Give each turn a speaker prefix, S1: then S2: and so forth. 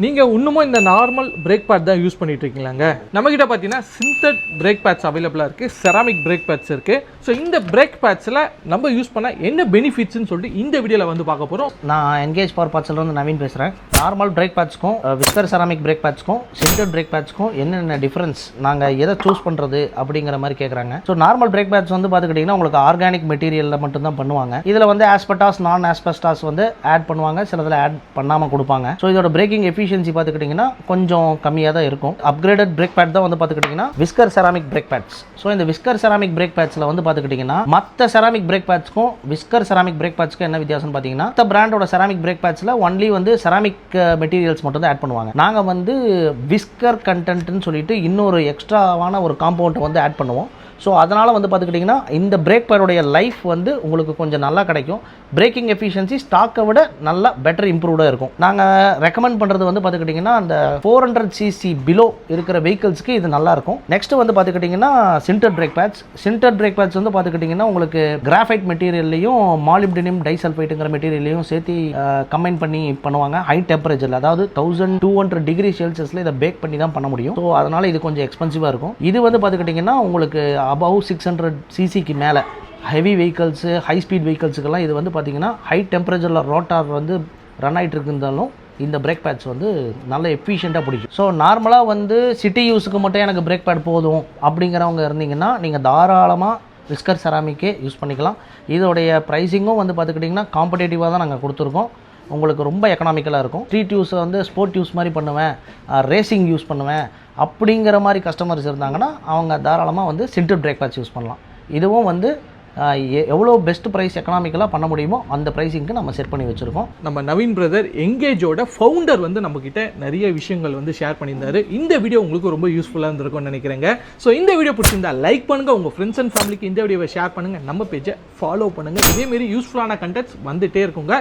S1: நீங்கள் இன்னமும் இந்த நார்மல் பிரேக் பேட் தான் யூஸ் பண்ணிட்டு இருக்கீங்களாங்க? நம்மக்கிட்ட பார்த்தீங்கன்னா சிந்தட் பிரேக் பேட்ஸ் அவைலபிளாக இருக்குது, செராமிக் பிரேக் பேட்ஸ் இருக்குது. ஸோ இந்த பிரேக் பேட்ஸில் நம்ம யூஸ் பண்ண என்ன பெனிஃபிட்ஸ்னு சொல்லிட்டு இந்த வீடியோவில் வந்து பார்க்க போகிறோம்.
S2: நான் என்கேஜ் பவர் பார்ட்ஸ்லேருந்து நவீன் பேசுகிறேன். நார்மல் பிரேக் பேட்ஸ்க்கும் விஸ்கர் செராமிக் பிரேக் பேட்ஸ்க்கும் சிந்தட் பிரேக் பேட்ஸ்க்கும் என்னென்ன டிஃப்ரென்ஸ், நாங்கள் எதை சூஸ் பண்ணுறது அப்படிங்கிற மாதிரி கேட்குறாங்க. ஸோ நார்மல் பிரேக் பேட்ஸ் வந்து பார்த்துக்கிட்டிங்கன்னா உங்களுக்கு ஆர்கானிக் மெட்டீரியலில் மட்டும்தான் பண்ணுவாங்க. இதில் வந்து ஆஸ்பெஸ்டாஸ் நான் ஆஸ்பெஸ்டாஸ் வந்து ஆட் பண்ணுவாங்க, சிலதில் ஆட் பண்ணாமல் கொடுப்பாங்க. ஸோ இதோட பிரேக்கிங் எஃபிஷியன்சி பார்த்துக்கிட்டிங்கன்னா கொஞ்சம் கம்மியாக தான் இருக்கும். அப்கிரேடட் பிரேக் பேட் தான் வந்து பார்த்துக்கிட்டிங்கன்னா whisker ceramic brake pads. So இந்த விஸ்கர் செராமிக் பிரேக் பேட்ஸில் வந்து பார்த்துக்கிட்டிங்கன்னா மற்ற செராமிக் பிரேக் பேட்ஸ்க்கும் விஸ்கர் செராமிக் பிரேக் பேட்ஸ்க்கும் என்ன வித்தியாசம்னு பார்த்தீங்கன்னா, மற்ற பிராண்டோட செராமிக் பிரேக் பேட்ஸில் ஒன்லி வந்து செராமிக் மெட்டீரியல்ஸ் மட்டும் தான் ஆட் பண்ணுவாங்க. நாங்கள் வந்து விஸ்கர் கண்டென்ட்னு சொல்லிட்டு இன்னொரு எக்ஸ்ட்ராவான ஒரு காம்பவுண்ட் வந்து ஆட் பண்ணுவோம். ஸோ அதனால் வந்து பார்த்துக்கிட்டிங்கன்னா இந்த பிரேக் பேடோடைய லைஃப் வந்து உங்களுக்கு கொஞ்சம் நல்லா கிடைக்கும். பிரேக்கிங் எஃபிஷியன்சி ஸ்டாக்கை விட நல்லா பெட்டர் இம்ப்ரூவ்டாக இருக்கும். நாங்கள் ரெக்கமெண்ட் பண்ணுறது வந்து பார்த்துக்கிட்டிங்கன்னா அந்த 400cc பிலோ இருக்கிற வெஹிக்கிள்ஸ்க்கு இது நல்லாயிருக்கும். நெக்ஸ்ட் வந்து பார்த்துக்கிட்டிங்கன்னா சிந்தட் பிரேக் பேட்ஸ். சிந்தட் பிரேக் பேட்ஸ் வந்து பார்த்துக்கிட்டிங்கன்னா உங்களுக்கு கிராஃபைட் மெட்டீரியல்லையும் மாலிப்டினியம் டைசல்ஃபைட்டுங்கிற மெட்டீரியல்லையும் சேர்த்து கம்பைன் பண்ணி பண்ணுவாங்க. ஹை டெம்பரேச்சரில், அதாவது 1200 டிகிரி செல்சியஸில் இதை பேக் பண்ணி தான் பண்ண முடியும். ஸோ அதனால் இது கொஞ்சம் எக்ஸ்பென்சிவாக இருக்கும். இது வந்து பார்த்துக்கிட்டிங்கன்னா உங்களுக்கு above 600cc மேலே ஹெவி வெஹிக்கல்ஸு, ஹை ஸ்பீட் வெஹிக்கல்ஸுக்கெல்லாம் இது வந்து பார்த்திங்கன்னா ஹை டெம்பரேச்சரில் ரோட்டார் வந்து ரன் ஆகிட்டு இருந்தாலும் இந்த பிரேக் பேட்ஸ் வந்து நல்ல எஃபிஷியண்ட்டாக பிடிக்கும். ஸோ நார்மலாக வந்து சிட்டி யூஸுக்கு மட்டும் எனக்கு பிரேக் பேட் போதும் அப்படிங்கிறவங்க இருந்தீங்கன்னா நீங்கள் தாராளமாக விஸ்கர் செராமிக்கே யூஸ் பண்ணிக்கலாம். இதோடைய ப்ரைஸிங்கும் வந்து பார்த்துக்கிட்டிங்கன்னா காம்படேட்டிவாக தான் நாங்கள் கொடுத்துருக்கோம். உங்களுக்கு ரொம்ப எக்கனாமிக்கலாக இருக்கும். ஸ்ட்ரீட் யூஸை வந்து ஸ்போர்ட் யூஸ் மாதிரி பண்ணுவேன், ரேசிங் யூஸ் பண்ணுவேன் அப்படிங்கிற மாதிரி கஸ்டமர்ஸ் இருந்தாங்கன்னா அவங்க தாராளமாக வந்து சிந்தட் பிரேக் பேட்ஸ் யூஸ் பண்ணலாம். இதுவும் வந்து எவ்வளோ பெஸ்ட் ப்ரைஸ் எக்கனாமிக்கலாக பண்ண முடியுமோ அந்த ப்ரைஸிங்க்கு நம்ம செட் பண்ணி வச்சுருக்கோம்.
S1: நம்ம நவீன் பிரதர் எங்கேஜோட ஃபவுண்டர் வந்து நம்மக்கிட்ட நிறைய விஷயங்கள் வந்து ஷேர் பண்ணியிருந்தாரு. இந்த வீடியோ உங்களுக்கு ரொம்ப யூஸ்ஃபுல்லாக இருந்திருக்கும்னு நினைக்கிறேங்க. ஸோ இந்த வீடியோ பிடிச்சிருந்தா லைக் பண்ணுங்கள், உங்கள் ஃப்ரெண்ட்ஸ் அண்ட் ஃபேமிலிக்கு இந்த வீடியோவை ஷேர் பண்ணுங்கள், நம்ம பேஜை ஃபாலோ பண்ணுங்கள். இதேமாரி யூஸ்ஃபுல்லான கண்டென்ட்ஸ் வந்துகிட்டே இருக்குங்க.